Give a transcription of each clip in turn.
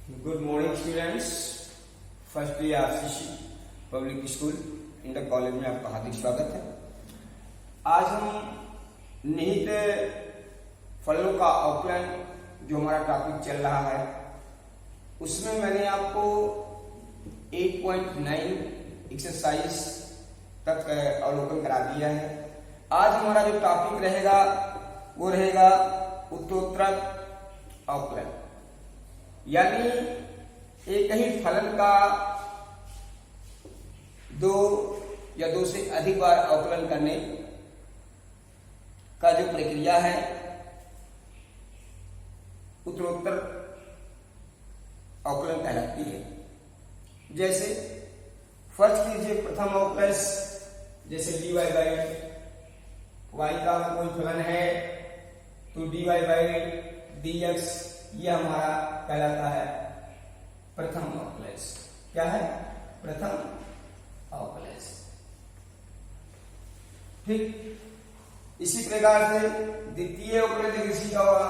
Good morning students. First day RCC public school inter college में आपका हार्दिक स्वागत है। आज हम निहित फलों का आकलन जो हमारा टॉपिक चल रहा है उसमें मैंने आपको 8.9 एक्सरसाइज तक अवलोकन करा दिया है। आज हमारा जो टॉपिक रहेगा वो रहेगा उत्तरोत्तर आकलन, यानी एक ही फलन का दो या दो से अधिक बार आकलन करने का जो प्रक्रिया है उत्तरोत्तर आकलन कहलाती है। जैसे फर्ज कीजिए प्रथम अवकलज जैसे dy बाई y का कोई फलन है तो dy बाई dx ये हमारा कहलाता है प्रथम अवकलज। क्या है? प्रथम अवकलज। ठीक इसी प्रकार से द्वितीय अवकलज किसी का होगा,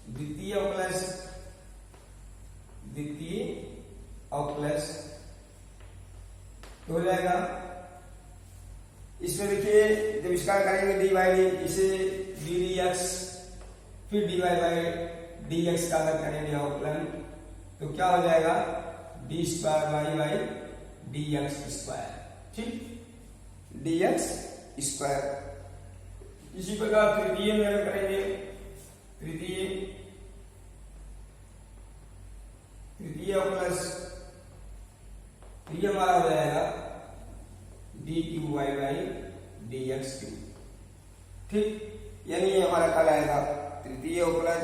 द्वितीय अवकलज तो हो जाएगा। इसमें देखिए जब इसका करेंगे डी बाई डी, इसे डी डी एक्स फिर D Y by D X का अगर करेंगे अवकलन तो क्या हो जाएगा D square Y by D X square. ठीक डी एक्स स्क्वायर। इसी प्रकार तृतीय में अगर करेंगे तृतीय अवकलज ये हमारा हो जाएगा D cube Y by D X cube. ठीक यानी ये हमारा कल आएगा तृतीय अवकलज।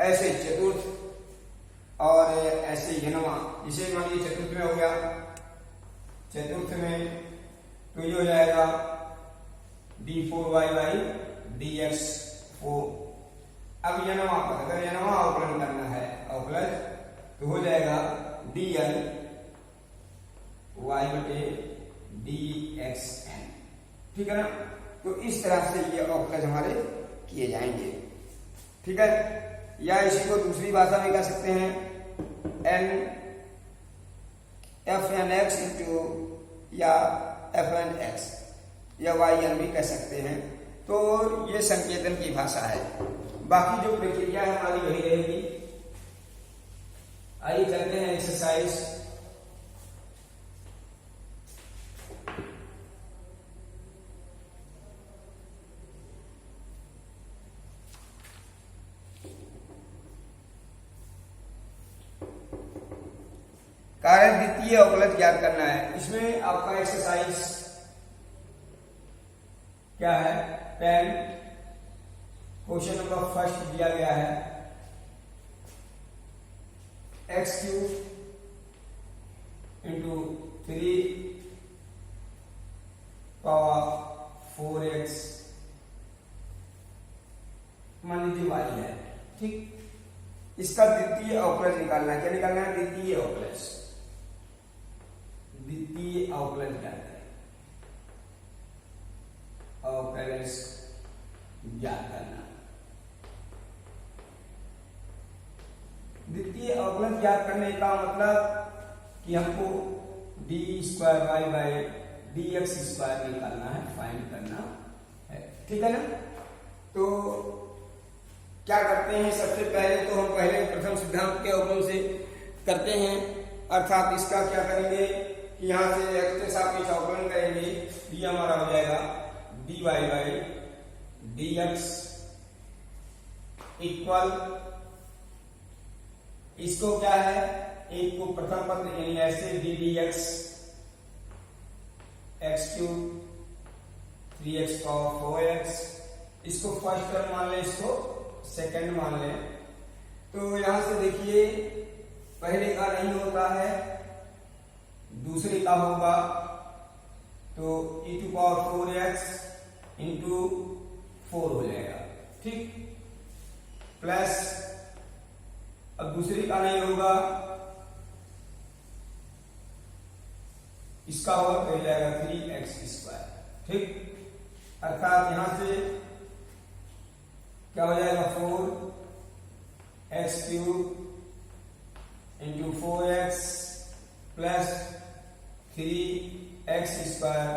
ऐसे चतुर्थ और ऐसे जन्मा, जिसे मान लीजिए चतुर्थ में हो गया, चतुर्थ में तो ये हो जाएगा D four Y by D X four. अब जन्मा पर अगर जन्मा अवकलन करना है अवकलज तो हो जाएगा डी एल वाई बटे डी एक्स एन। ठीक है ना? तो इस तरह से ये अवकलज हमारे किए जाएंगे। ठीक है, या इसी को दूसरी भाषा में कह सकते हैं N F N X into या एफ एन एक्स या वाई एन भी कह सकते हैं। तो ये संकेतन की भाषा है। बाकी जो प्रक्रिया है हमारी वही रहेगी। आइए चलते हैं एक्सरसाइज। कारण द्वितीय अवकलज ज्ञात करना है। इसमें आपका एक्सरसाइज क्या है? 10 क्वेश्चन नंबर फर्स्ट दिया गया है x cube into 3 power 4x मान लीजिए वाई है। ठीक इसका द्वितीय अवकलज निकालना है। क्या निकालना है? द्वितीय अवकलज। द्वितीय अवकलज क्या है? अवकलज ज्ञात करना। द्वितीय अवकलज ज्ञात करने का मतलब कि हमको D square Y by D X square निकालना है, फाइंड करना है। ठीक है ना? तो क्या करते हैं? सबसे पहले तो हम पहले प्रथम सिद्धांत के अवकलन से करते हैं, अर्थात इसका क्या करेंगे कि यहां से एक्स के सापेक्ष अवकलन करेंगे। ये हमारा हो जाएगा D Y by D X equal, इसको क्या है एक को प्रथम पद यानी ऐसे D D X X cube 3x power 4x, इसको फर्स्ट टर्म मान लें, इसको सेकंड मान लें। तो यहां से देखिए पहले का नहीं होता है, दूसरे का होगा तो e to power 4x into 4 हो जाएगा। ठीक प्लस अब दूसरे का नहीं होगा, इसका होगा तो हो जाएगा 3x स्क्वायर। ठीक अर्थात यहां से क्या हो जाएगा 4x cube into 4x plus 3x square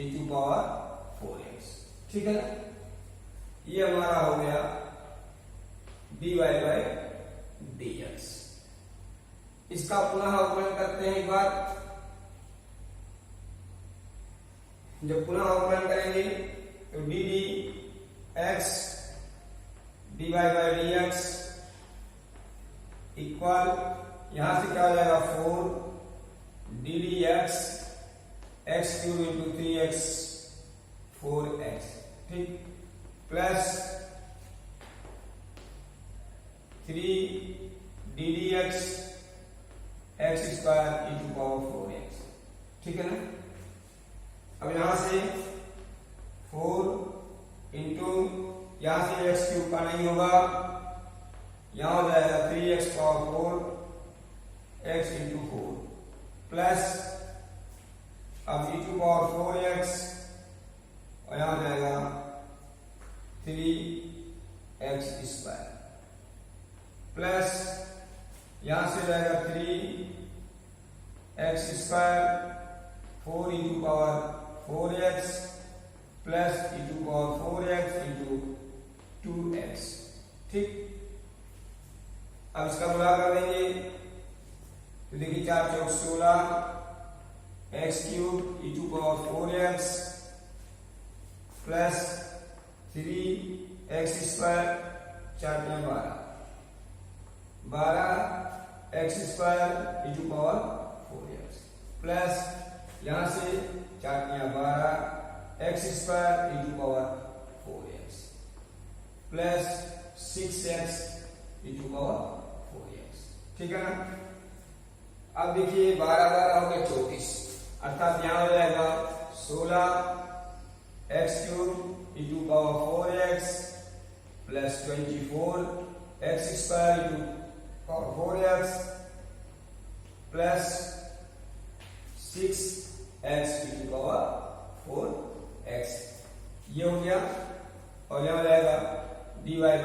into power 4x। ठीक है ना, ये हमारा हो गया dy बाई dx। इसका पुनः अवकलन करते हैं एक बार। जब पुनः अवकलन करेंगे तो D D x dy by dx equal, यहां से क्या हो जाएगा 4 D D X X cube into 3x 4x। ठीक, plus 3 D D X X square into power 4x। ठीक है ना, अब यहां से 4 इंटू, यहां से एक्स क्यूब का नहीं होगा, यहां हो जाएगा 3x power 4 x into 4 plus, अब इंटू पावर 4x और यहां हो जाएगा 3x स्क्वायर प्लस, यहां से जाएगा 3x square 4 into power 4x plus into power 4x into 2x। ठीक, अब इसका गुणा कर देंगे तो देखिए 4 चौक 16 x cube into power 4x plus 3x square 4 12 x square into power 4x plus, यहां से 4 12 x square into power 4x plus 6x into power 4x। ठीक है ना, अब देखिए 12 12 हो गया 34, अर्थात यहां हो जाएगा 16 x cube into power 4x plus 24 x square into power 4x plus 6x into power 4x। ये हो गया, और यहां हो जाएगा dy बाई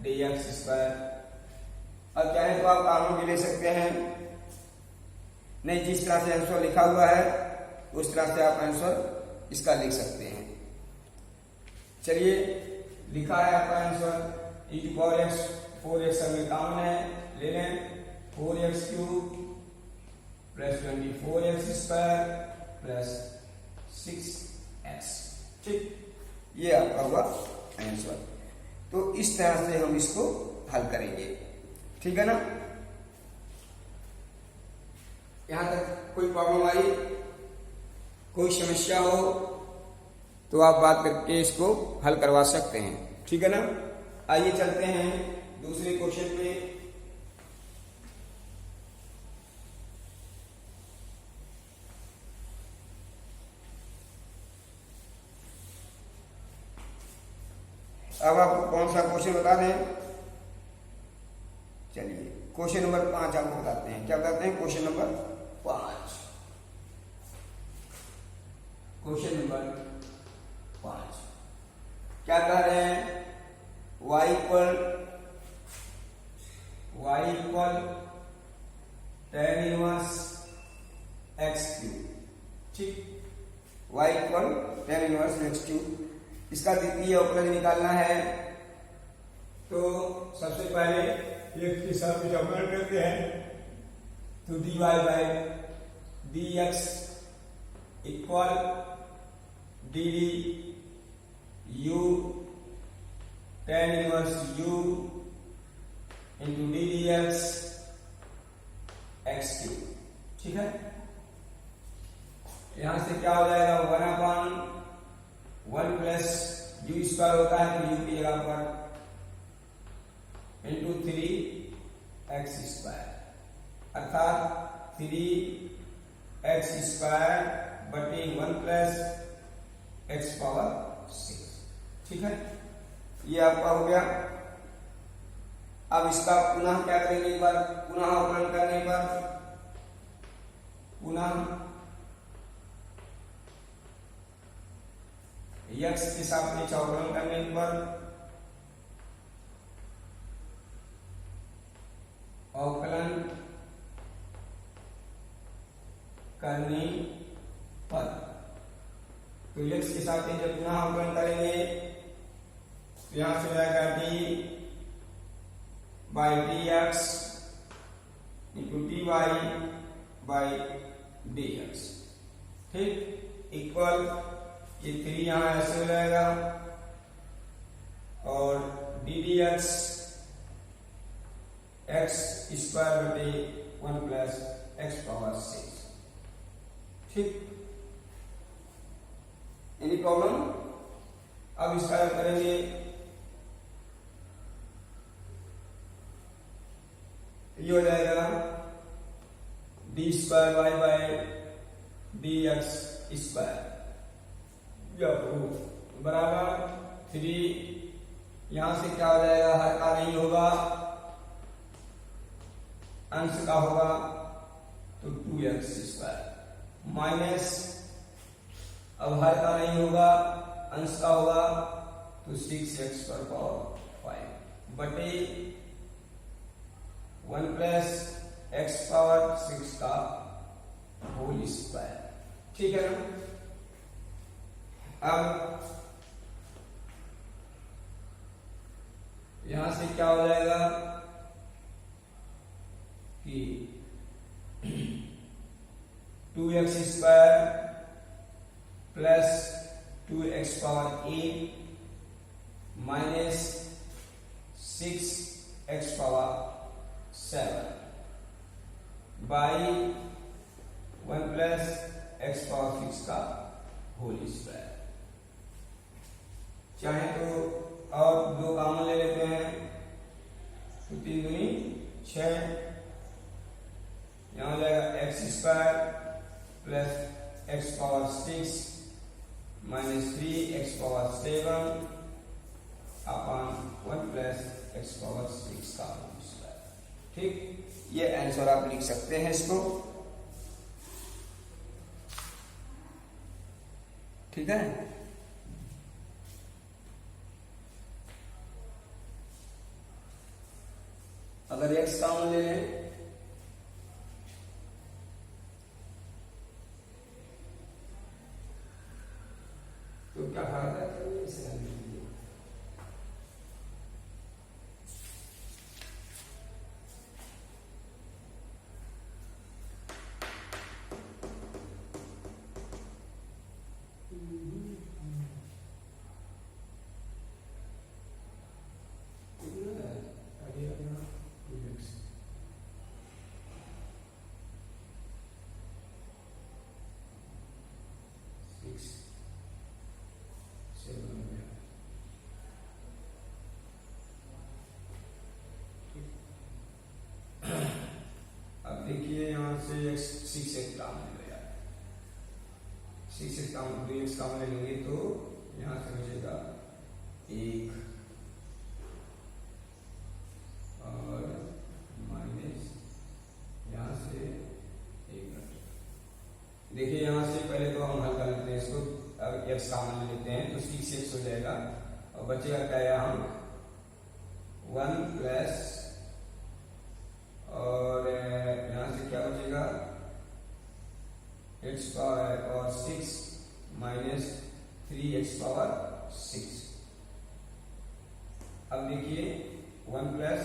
dx स्क्वायर। अब चाहे तो आप कानून भी ले सकते हैं, नहीं जिस तरह से आंसर लिखा हुआ है उस तरह से आप आंसर इसका लिख सकते हैं। चलिए, लिखा है आपका answer e to power x 4x हमें कॉमन है, ले लें 4x cube plus 24x square plus 6x। ठीक, ये आपका हुआ आंसर। तो इस तरह से हम इसको हल करेंगे। ठीक है ना, यहां तक कोई प्रॉब्लम आई, कोई समस्या हो तो आप बात करके इसको हल करवा सकते हैं। ठीक है ना, आइए चलते हैं दूसरे क्वेश्चन पे। अब आपको कौन सा क्वेश्चन बता दें। चलिए, क्वेश्चन नंबर 5 आपको बताते हैं। क्या बताते हैं? Question number 5। क्वेश्चन नंबर 5 क्या कह रहे हैं? y equal tan inverse x cube. ठीक, y equal tan inverse x cube. इसका द्वितीय अवकलन निकालना है, तो सबसे पहले एक के साथ अवकलन करते हैं। तो dy by dx equal dd u tan inverse u into D D x cube. ठीक है, यहां से क्या हो जाएगा? 1/1 प्लस यू स्क्वायर होता है तो यू की जगह पर इंटू 3x स्क्वायर, अर्थात 3x स्क्वायर बटे 1 प्लस x पावर 6। ठीक है, ये आपका हो गया। अब इसका पुनः क्या करेंगे? एक बार पुनः अवकलन करने पर, पुनः x के सापेक्ष अवकलन करने पर अवकलन करने पर, तो x के साथ जब यहाँ अंकलन करेंगे तो यहाँ से हो जाएगा D by D X into D Y by D X, ठीक, इक्वल ये 3 यहाँ ऐसे हो जाएगा और D D X X square बटे 1 प्लस एक्स पावर 6, ठीक। Any problem? अब इसका करेंगे ये हो जाएगा D square Y by D X square बराबर 3, यहां से क्या हो जाएगा, हर का नहीं होगा, अंश का होगा तो 2x स्क्वायर माइनस, अब हर का नहीं होगा, अंश का होगा तो 6x पर पावर 5 बटे 1 प्लस एक्स पावर 6 का होल स्क्वायर, ठीक है ना। अब यहां से क्या हो जाएगा कि 2x square plus 2x power 8 minus 6x power 7 by 1 plus X power 6 का होल स्क्वायर। चाहे तो और 2 कॉमन ले लेते हैं तो 3 दूनी 6, यहां हो जाएगा x square plus X power 6 minus 3 x power 7 upon 1 plus X power 6 का होल स्क्वायर, ठीक। ये आंसर आप लिख सकते हैं इसको, ठीक है। अगर x कॉमन ले लें तो क्या फायदा है इसे हल करने के लिए? देखिए यहाँ से 6x काम ले लो यार, 6x काम 2x काम ले लेंगे तो यहाँ से बचेगा 1 और माइनस यहाँ से 1। देखिए यहाँ से पहले तो हम हल कर लेते हैं इसको, अब x काम ले लेते हैं तो 6x हो जाएगा और बचेगा क्या यहाँ 1 प्लस और यहां से क्या बचेगा x power 6 minus 3x power 6। अब देखिए 1 प्लस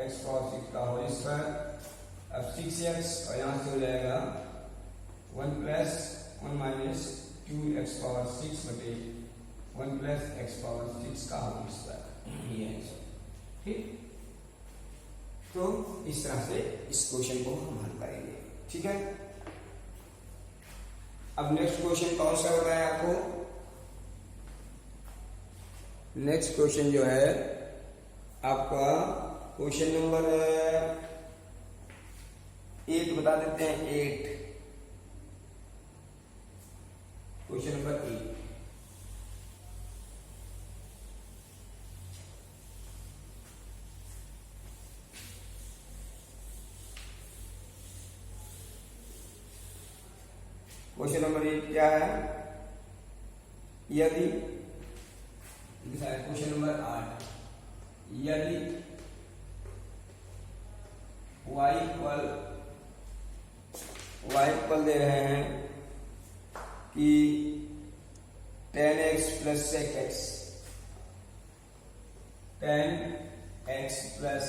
x पावर 6 का होल स्क्वायर, अब 6x और यहां से हो जाएगा 1 प्लस 1 माइनस 2x पावर 6 बटे 1 प्लस x पावर 6 का होल स्क्वायर, ये आंसर, ठीक। तो इस तरह से इस क्वेश्चन को हम हल करेंगे, ठीक है। अब नेक्स्ट क्वेश्चन कौन सा बताया आपको? नेक्स्ट क्वेश्चन जो है आपका क्वेश्चन नंबर 8 बता देते हैं, 8, क्वेश्चन नंबर 8। क्वेश्चन नंबर 8 क्या है? यदि क्वेश्चन नंबर 8, यदि y इक्वल y इक्वल दे रहे हैं कि 10x plus sec x, 10x plus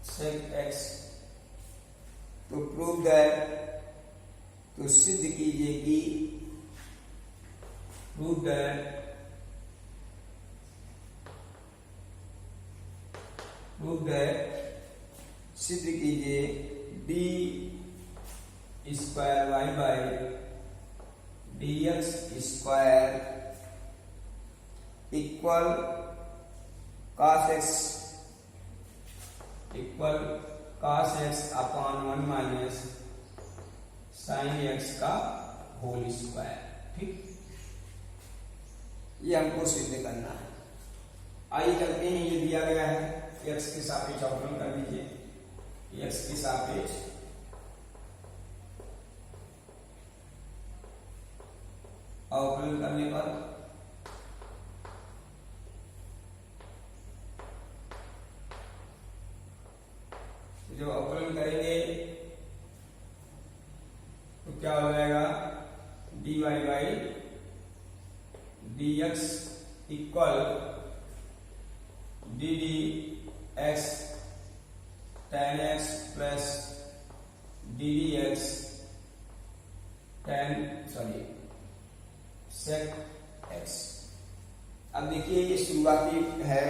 sec x। तो प्रूव दैट, तो सिद्ध कीजिए कि प्रूव दैट सिद्ध कीजिए D square Y by D X square equal cos x upon 1 minus sine X का होल स्क्वायर। ठीक, ये हमको सिद्ध करना है। आइए चलते हैं, ये दिया गया है, x के सापेक्ष अवकलन कर दीजिए। x के सापेक्ष अवकलन करने पर जो अवकलन करेंगे तो क्या हो जाएगा, dy by dx equal D D x tan x plus D D x sec x। अब देखिए, ये शुरुआती है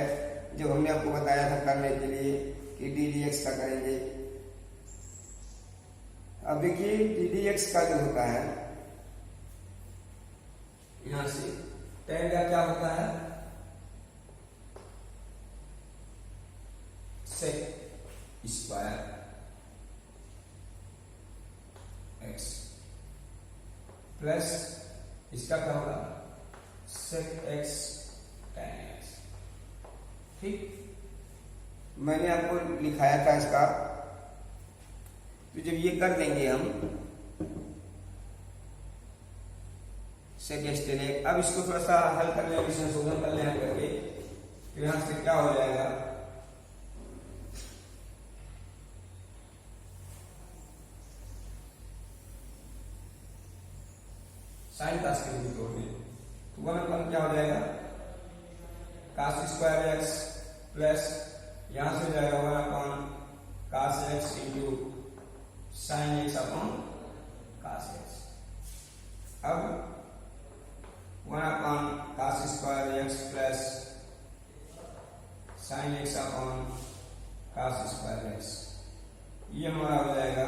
जो हमने आपको बताया था करने के लिए कि डी डी एक्स का करेंगे। अब देखिए डी डी एक्स का जो होता है, यहां से tan का क्या होता है, sec स्क्वायर x प्लस इसका क्या होगा, sec x tan x। ठीक, मैंने आपको लिखाया था इसका, तो जब ये कर देंगे हम sec x tan x, अब इसको थोड़ा सा हल करने में संशोधन कर लेना करके, तो यहां से क्या हो जाएगा, साइन कास के रूप तोड़ दें, तो 1 अपन क्या हो जाएगा, कास स्क्वायर एक्स प्लस यहां से जाएगा 1 upon cos x into sin x upon cos x. अब 1 upon cos square x plus sin x upon cos square x, ये हमारा हो जाएगा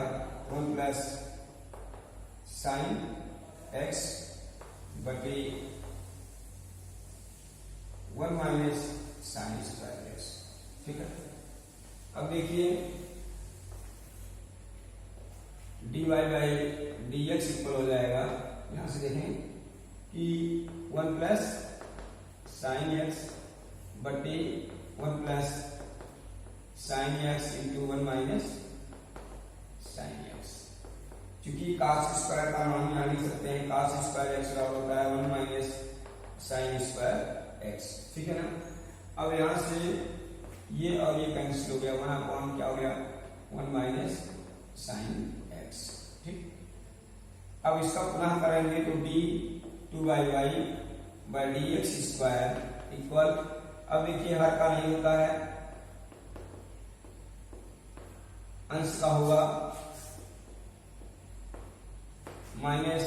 1 प्लस साइन एक्स बटे 1 माइनस साइन स्क्वायर एक्स। ठीक है, अब देखिए D Y by D X equal हो जाएगा, यहां से देखें कि 1 प्लस साइन एक्स बटे 1 plus sin x into 1 minus sine x. क्योंकि cos स्क्वायर का मान यहाँ लिख सकते हैं, cos स्क्वायर एक्स बराबर होता है 1 माइनस साइन स्क्वायर एक्स। ठीक है ना, अब यहां से ये और ये कैंसिल हो गया, 1 अपॉन क्या हो गया, 1 माइनस साइन एक्स। ठीक, अब इसका पुनः करेंगे तो D 2y by D X square equal, अब देखिए हर का नहीं होता है, अंश का होगा, माइनस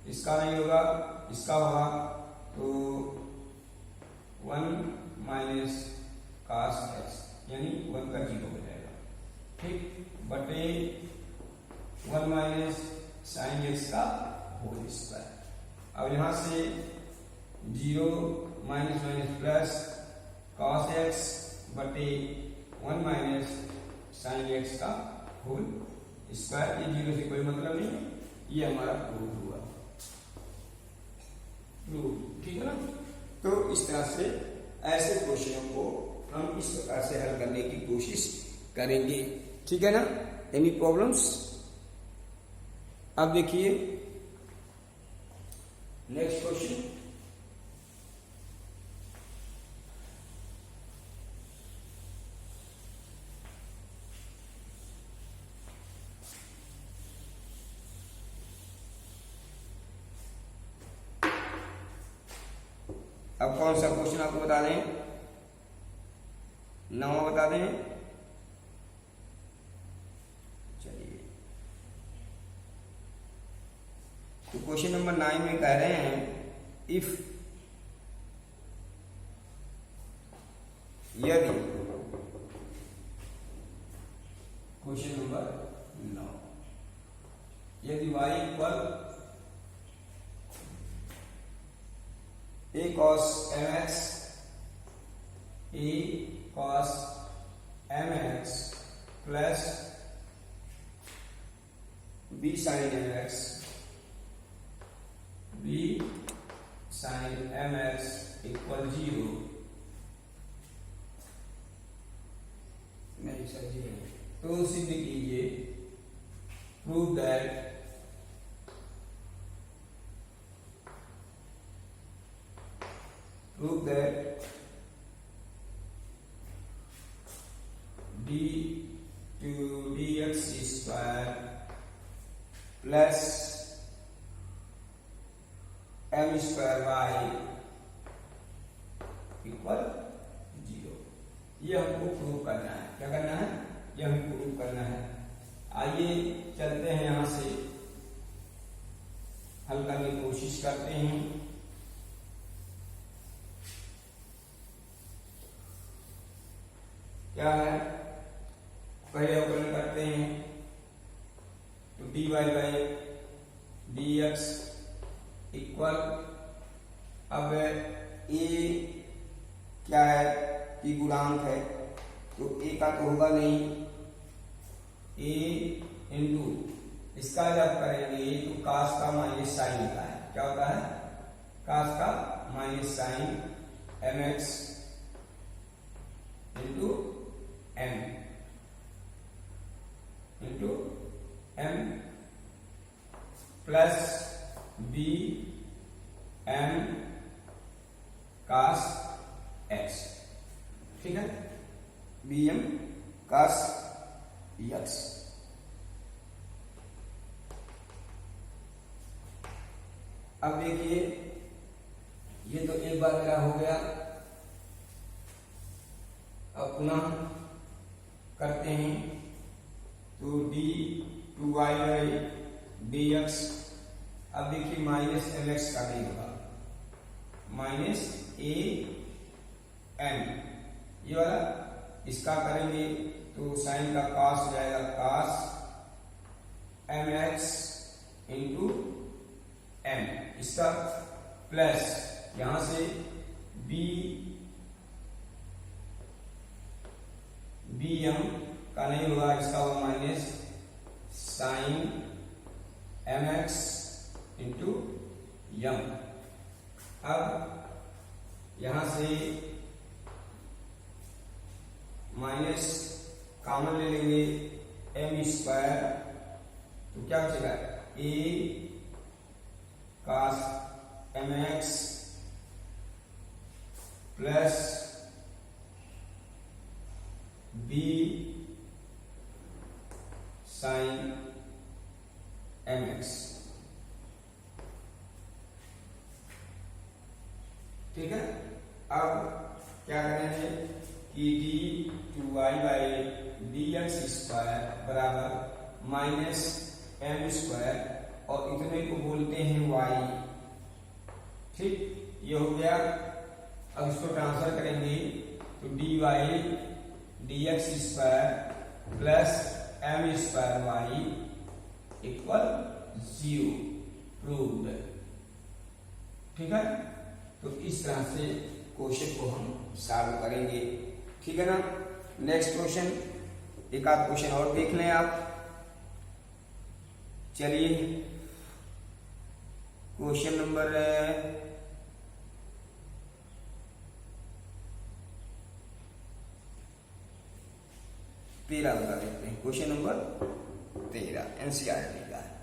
इसका नहीं होगा, इसका होगा, तो 1 माइनस कास एक्स यानी 1 का 0 हो जाएगा। ठीक, बटे 1 माइनस साइन एक्स का होल स्क्वायर। अब यहां से 0 minus minus plus cos x बटे 1 माइनस साइन एक्स का होल स्क्वायर, ये 0 से कोई मतलब नहीं, ये हमारा प्रूव हुआ। ठीक है ना, तो इस तरह से ऐसे क्वेश्चनों को हम इस प्रकार से हल करने की कोशिश करेंगे। ठीक है ना, एनी प्रॉब्लम्स? अब देखिए नेक्स्ट क्वेश्चन, अब कौन सा क्वेश्चन आपको बता दें, 9वां बता दें। चलिए, तो क्वेश्चन नंबर 9 में कह रहे हैं इफ यदि, क्वेश्चन नंबर 9, यदि y equal a cos mx plus b sin mx equal 0, नहीं सर जी, तो सिद्ध कीजिए, prove that d to dx square plus m square y equal 0। ये हमको प्रूव करना है। क्या करना है? ये हमको प्रूव करना है। आइए चलते हैं, यहां से हल करने की कोशिश करते हैं। क्या है, पहले अवकलन करते हैं, तो dy बाई dx इक्वल, अब a क्या है कि गुणांक है, तो a का तो होगा नहीं, a इंटू इसका जब करेंगे तो कास का माइनस साइन होता है। क्या होता है? कास का minus sine mx into m plus b m cos x, ठीक है, b m cos x। अब देखिए, ये तो एक बार मेरा हो गया। अब पुनः करते हैं, तो d two y by dx, अब देखिए माइनस mx का नहीं होगा, माइनस a m, ये वाला इसका करेंगे तो साइन का cos हो जाएगा, cos mx इंटू m, इसका प्लस यहां से bm का नहीं होगा, इसका होगा minus sine mx into m। अब यहां से माइनस कॉमन ले लेंगे, m स्क्वायर, तो क्या बचेगा, a cos mx plus b sin mx, ठीक है। अब क्या करेंगे कि d two y by dx square बराबर माइनस m स्क्वायर, और इतने को बोलते हैं y, ठीक, ये हो गया। अब इसको ट्रांसफर करेंगे तो dy dx square plus m square y equal 0, proved, ठीक है। तो इस तरह से क्वेश्चन को हम सॉल्व करेंगे, ठीक है ना। नेक्स्ट क्वेश्चन, एक आध क्वेश्चन और देख लें आप। चलिए, क्वेश्चन नंबर 13 बता देते हैं। क्वेश्चन नंबर 13 एनसीईआरटी का है।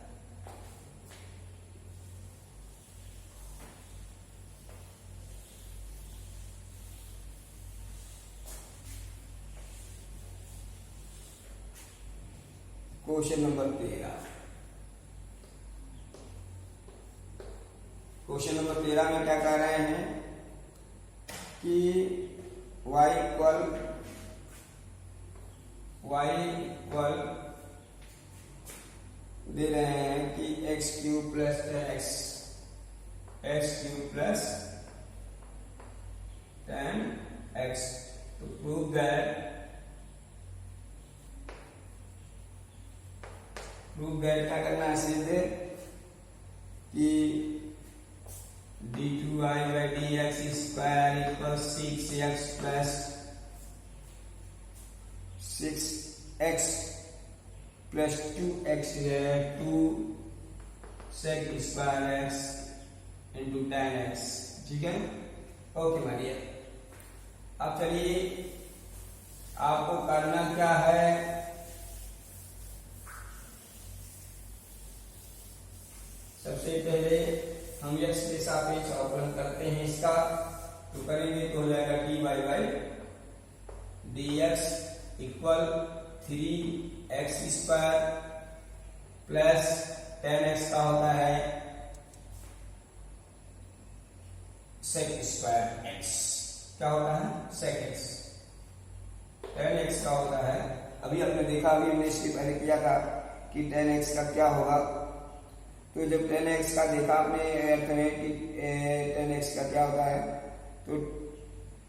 क्वेश्चन नंबर 13, क्वेश्चन नंबर 13 में क्या कह रहे हैं कि y इक्वल दे रहे हैं कि x cube plus ten x. तो प्रूव दैट क्या करना है सीधे कि d2y/dx square equal 6x plus 6x plus 2x है 2 sec square x into 10x। ठीक है, ओके मानिए। अब चलिए आपको करना क्या है, सबसे पहले हम x के सापेक्ष अवकलन करते हैं इसका। तो करेंगे तो हो जाएगा dy/dx equal 3x square plus 10x का होता है sec स्क्वायर x। क्या होता है sec x। 10x का होता है, अभी आपने देखा, अभी हमने इसके पहले किया था कि 10x का क्या होगा। तो जब 10x का देखा आपने अर्थ है कि 10x का क्या होता है, तो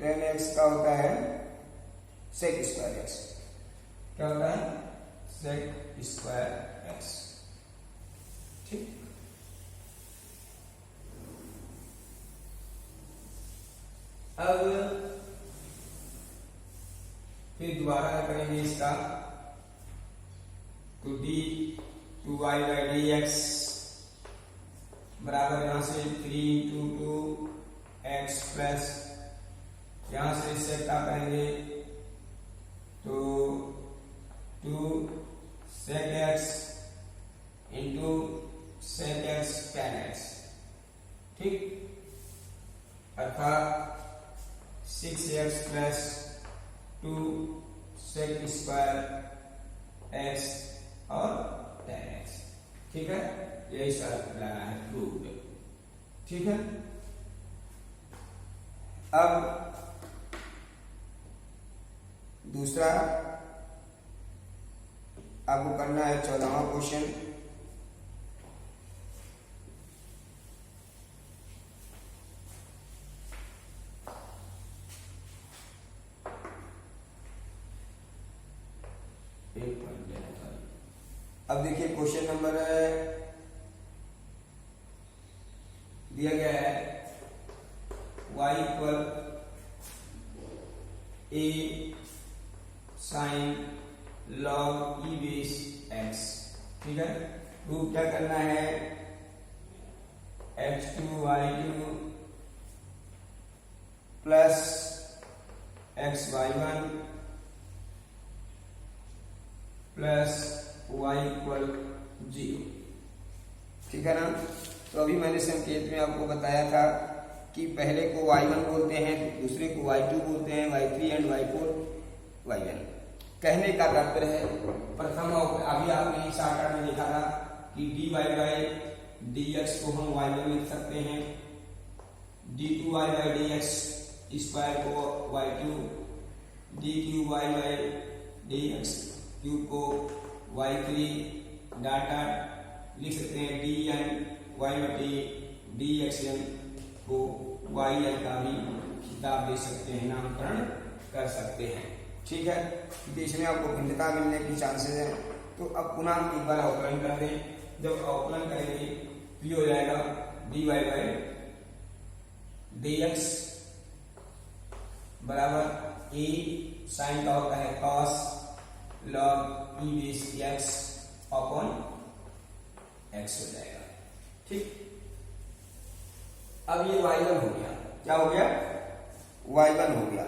10x का होता है sec स्क्वायर x। क्या होता है sec स्क्वायर x। ठीक, अब फिर दोबारा करेंगे इसका। तो d2y/dx बराबर यहां से 3 इंटू 2x प्लस यहां से इससे क्या करेंगे तो 2 sec x into sec x tan x। ठीक, अर्थात 6x plus 2 sec square x और tan x। ठीक है, यही सर लाना है प्रूव। ठीक है, अब दूसरा आपको करना है 14वां क्वेश्चन। अब देखिए क्वेश्चन नंबर दिया गया है y equal a sine log e base x। ठीक है, प्रूव क्या करना है x2y2 plus xy1 plus y equal 0। ठीक है ना। तो अभी मैंने संकेत में आपको बताया था कि पहले को y1 बोलते हैं, दूसरे को y2 बोलते हैं, y3 एंड y4 y1। कहने का तात्पर्य है प्रथम, अभी आपने इस आकार में लिखा था कि dy/dx को हम y1 लिख सकते हैं, d2y/dx स्क्वायर को y2, d3y/dx क्यूब को y3 डाटा लिख सकते हैं, dny/dxn को yn का भी खिताब दे सकते हैं, नामकरण कर सकते हैं। ठीक है, क्योंकि इसमें आपको भिन्नता मिलने की चांसेस है। तो अब पुनः एक बार अवकलन कर दें। जब अवकलन करेंगे तो ये हो जाएगा dy/dx बराबर a साइन का होता है cos log e base x upon x हो जाएगा। ठीक, अब ये y1 हो गया। क्या हो गया y1 हो गया।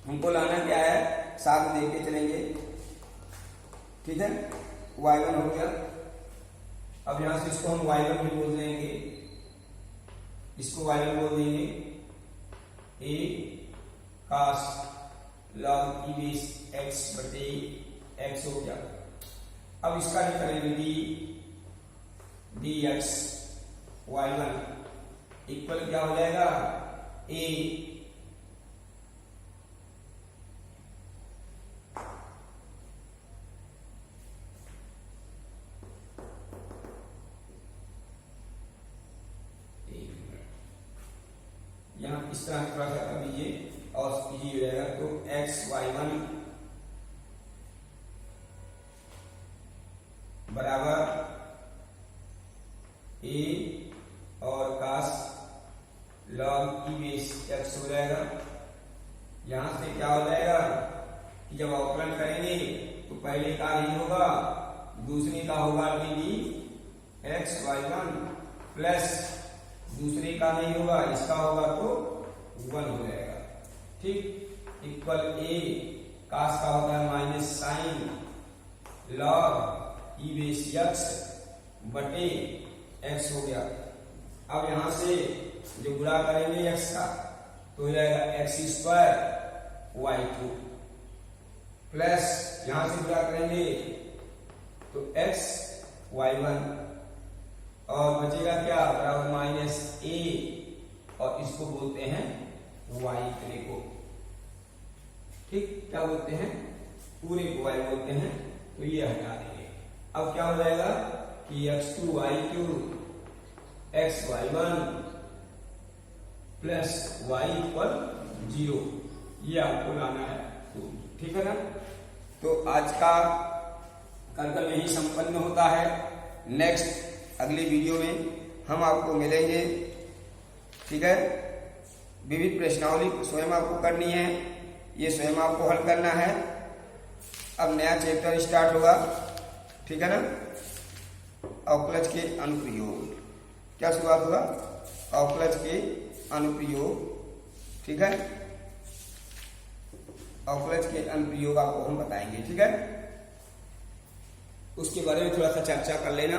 हमको लाना क्या है, साथ देख के चलेंगे। ठीक है, y1 हो गया। अब यहां से इसको हम y1 भी बोल देंगे, इसको y1 बोल देंगे a cos log e base x बटे x हो गया। अब इसका भी करेंगे dx y1 इक्वल क्या हो जाएगा a इस तरह थोड़ा सा कर दीजिए और इजी हो जाएगा। तो xy1 बराबर a और cos log e base x हो जाएगा। यहां से क्या हो जाएगा कि जब अवकलन करेंगे तो पहले का ही होगा, दूसरे का होगा डी xy1 प्लस दूसरे का नहीं होगा, इसका होगा तो 1 हो जाएगा। ठीक, इक्वल a cos का होता है minus sine log e base x बटे x हो गया। अब यहां से जो गुणा करेंगे x का तो हो जाएगा x स्क्वायर y2 प्लस यहां से गुणा करेंगे तो x y1 और बचेगा क्या बराबर माइनस a और इसको बोलते हैं y3 को। ठीक, क्या बोलते हैं, पूरे को y बोलते हैं। तो ये हटा देंगे। अब क्या हो जाएगा कि x2 y3 x y1 plus y equal 0, ये आपको लाना है। ठीक है ना। तो आज का कार्यक्रम यही संपन्न होता है। नेक्स्ट अगली वीडियो में हम आपको मिलेंगे। ठीक है, विविध प्रश्नावली स्वयं आपको करनी है, ये स्वयं आपको हल करना है। अब नया चैप्टर स्टार्ट होगा। ठीक है ना। अवकलज के अनुप्रयोग, क्या शुरुआत होगा, अवकलज के अनुप्रयोग। ठीक है, अवकलज के अनुप्रयोग आपको हम बताएंगे। ठीक है, उसके बारे में थोड़ा सा चर्चा कर लेना।